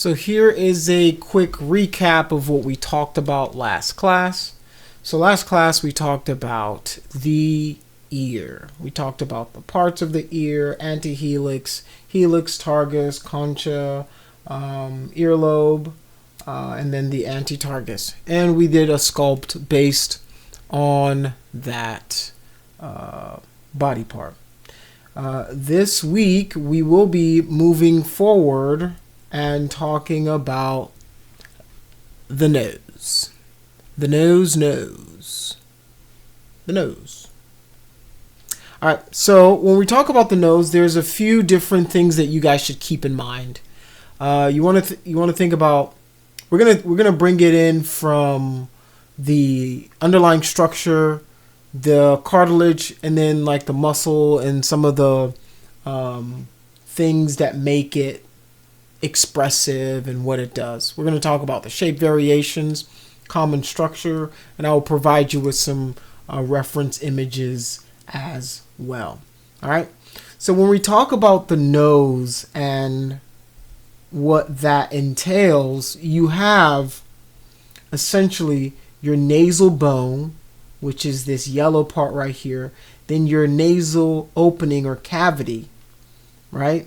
So here is a quick recap of what we talked about last class. So last class we talked about the ear. We talked about the parts of the ear: antihelix, helix, targus, concha, earlobe, and then the antitargus. And we did a sculpt based on that body part. This week we will be moving forward and talking about the nose. The nose. All right, so when we talk about the nose, there's a few different things that you guys should keep in mind. You want to think about. We're gonna bring it in from the underlying structure, the cartilage, and then like the muscle and some of the things that make it expressive and what it does. We're going to talk about the shape variations, common structure, and I will provide you with some reference images as well. All right. So when we talk about the nose and what that entails, you have essentially your nasal bone, which is this yellow part right here, then your nasal opening or cavity, right?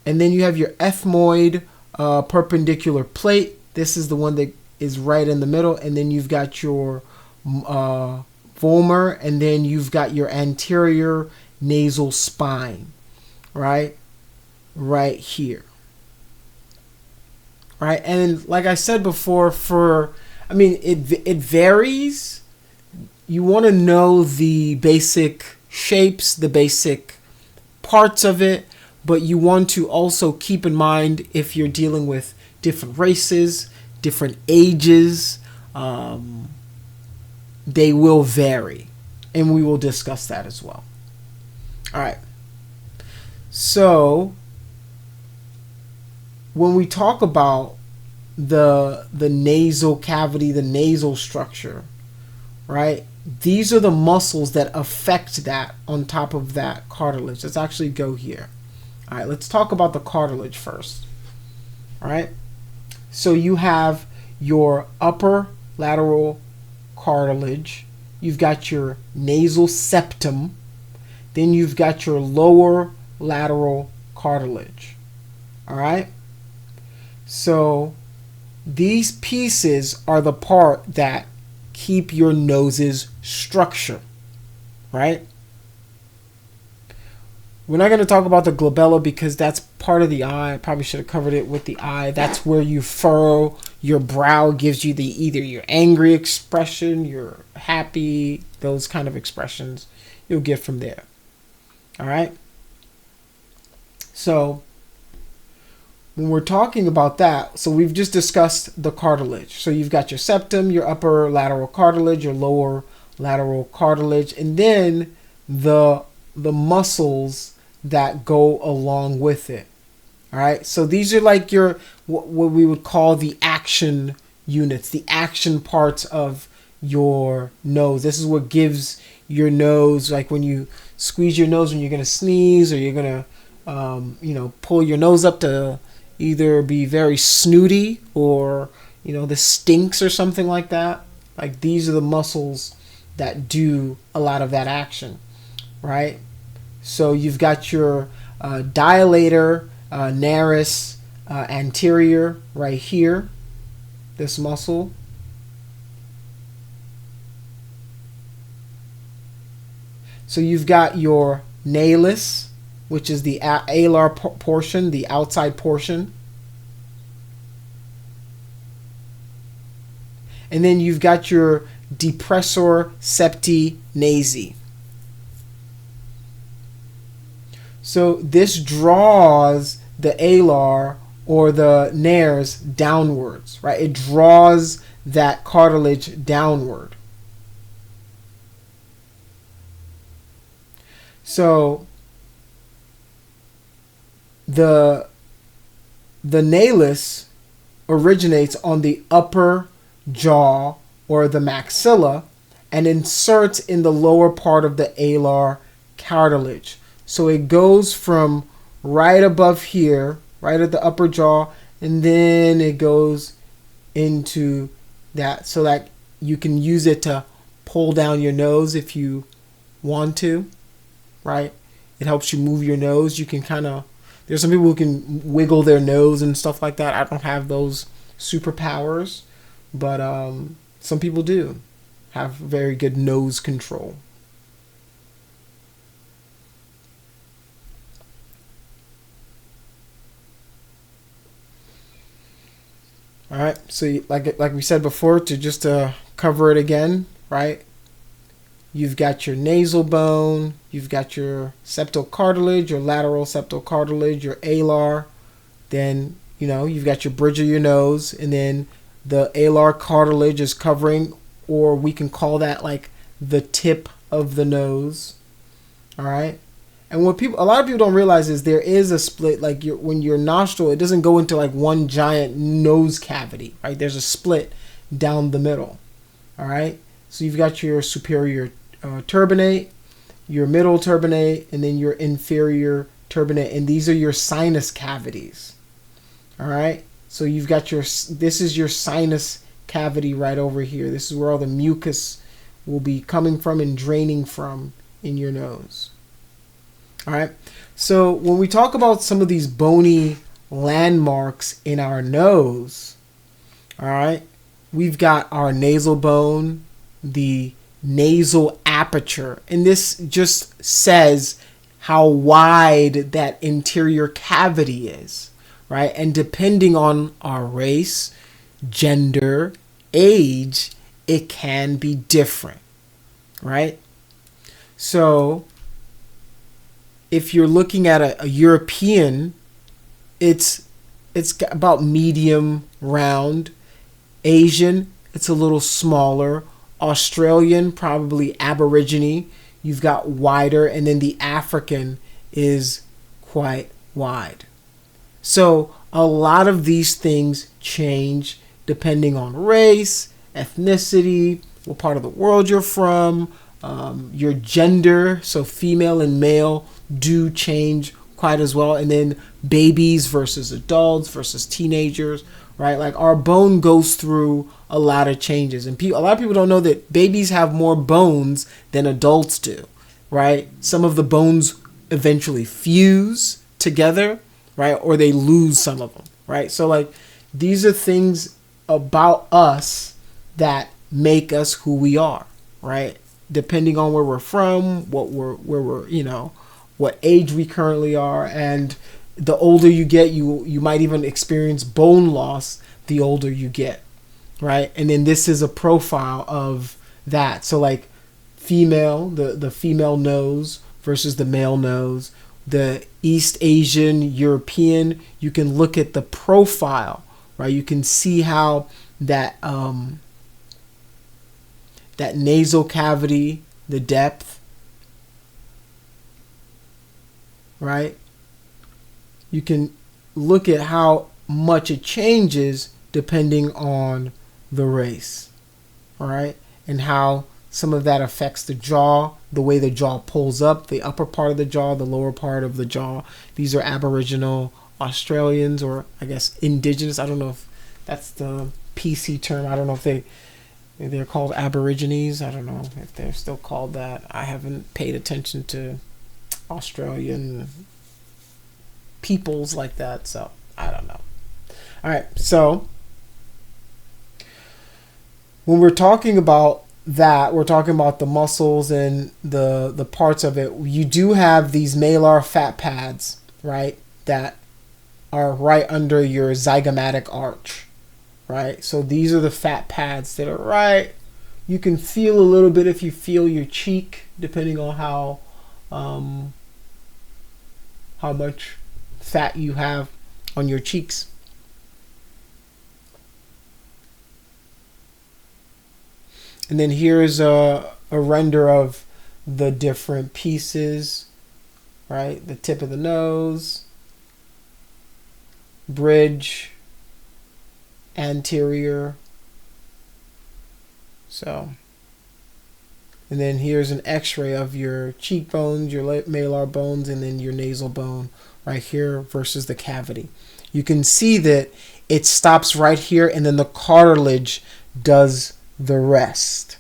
And then you have your ethmoid perpendicular plate. This is the one that is right in the middle. And then you've got your vomer, and then you've got your anterior nasal spine, right? Right here. Right? And like I said before, it varies. You want to know the basic shapes, the basic parts of it, but you want to also keep in mind if you're dealing with different races, different ages, they will vary, and we will discuss that as well. All right. So when we talk about the nasal cavity, the nasal structure, right? These are the muscles that affect that on top of that cartilage. Let's actually go here. All right, let's talk about the cartilage first. All right, so you have your upper lateral cartilage. You've got your nasal septum. Then you've got your lower lateral cartilage. All right, so these pieces are the part that keep your nose's structure, right? We're not going to talk about the glabella because that's part of the eye. I probably should have covered it with the eye. That's where you furrow your brow, gives you either your angry expression, your happy, those kind of expressions you'll get from there. All right? So when we're talking about that, so we've just discussed the cartilage. So you've got your septum, your upper lateral cartilage, your lower lateral cartilage, and then the muscles that go along with it. All right, so these are like your what we would call the action units, the action parts of your nose. This is what gives your nose, like when you squeeze your nose when you're going to sneeze, or you're going to pull your nose up to either be very snooty, or this stinks or something like that. Like, these are the muscles that do a lot of that action, right? So you've got your dilator nares anterior right here, this muscle. So you've got your nalis, which is the alar portion, the outside portion. And then you've got your depressor septi nasi. So this draws the alar or the nares downwards, right? It draws that cartilage downward. So the nalis originates on the upper jaw or the maxilla and inserts in the lower part of the alar cartilage. So it goes from right above here, right at the upper jaw, and then it goes into that so that you can use it to pull down your nose if you want to, right? It helps you move your nose. You can kind of, there's some people who can wiggle their nose and stuff like that. I don't have those superpowers, but some people do have very good nose control. All right, so like we said before, to just cover it again, right? You've got your nasal bone, you've got your septal cartilage, your lateral septal cartilage, your alar. Then, you've got your bridge of your nose, and then the alar cartilage is covering, or we can call that like the tip of the nose. All right. And what a lot of people don't realize is there is a split. Like when your nostril, it doesn't go into like one giant nose cavity, right? There's a split down the middle. All right. So you've got your superior turbinate, your middle turbinate, and then your inferior turbinate, and these are your sinus cavities. All right. So you've got this is your sinus cavity right over here. This is where all the mucus will be coming from and draining from in your nose. All right. So when we talk about some of these bony landmarks in our nose, all right, we've got our nasal bone, the nasal aperture, and this just says how wide that interior cavity is, right? And depending on our race, gender, age, it can be different, right? So if you're looking at a European, it's about medium round. Asian, it's a little smaller. Australian, probably Aborigine, you've got wider, and then the African is quite wide. So a lot of these things change depending on race, ethnicity, what part of the world you're from, your gender. So female and male do change quite as well. And then babies versus adults versus teenagers, right? Like our bone goes through a lot of changes. And a lot of people don't know that babies have more bones than adults do, right? Some of the bones eventually fuse together, right? Or they lose some of them, right? So like these are things about us that make us who we are, right? Depending on where we're from, where we're, what age we currently are, and the older you get, you might even experience bone loss the older you get, right? And then this is a profile of that. So like female, the female nose versus the male nose, the East Asian, European, you can look at the profile, right? You can see how that that nasal cavity, the depth, right? You can look at how much it changes depending on the race, all right? And how some of that affects the jaw, the way the jaw pulls up, the upper part of the jaw, the lower part of the jaw. These are Aboriginal Australians, or I guess indigenous. I don't know if that's the PC term. I don't know if they're called Aborigines. I don't know if they're still called that. I haven't paid attention to Australian peoples like that, so I don't know. All right, so when we're talking about that, we're talking about the muscles and the parts of it. You do have these malar fat pads, right, that are right under your zygomatic arch, right? So these are the fat pads that are right. You can feel a little bit if you feel your cheek, depending on how much fat you have on your cheeks. And then here's a render of the different pieces, right? The tip of the nose, bridge, anterior. So, and then here's an x-ray of your cheekbones, your malar bones, and then your nasal bone right here versus the cavity. you can see that it stops right here, and then the cartilage does the rest.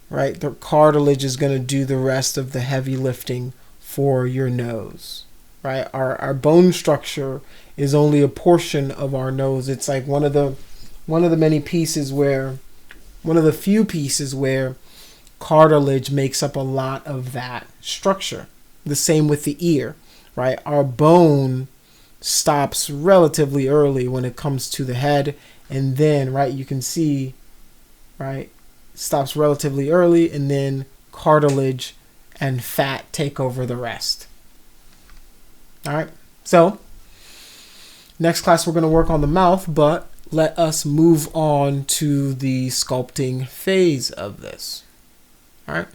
Right? The cartilage is going to do the rest of the heavy lifting for your nose. Right? Our bone structure is only a portion of our nose. It's like one of the few pieces where cartilage makes up a lot of that structure. The same with the ear, right? Our bone stops relatively early when it comes to the head, and then, right, you can see, right, stops relatively early, and then cartilage and fat take over the rest. All right, so next class we're going to work on the mouth, but let us move on to the sculpting phase of this. All right.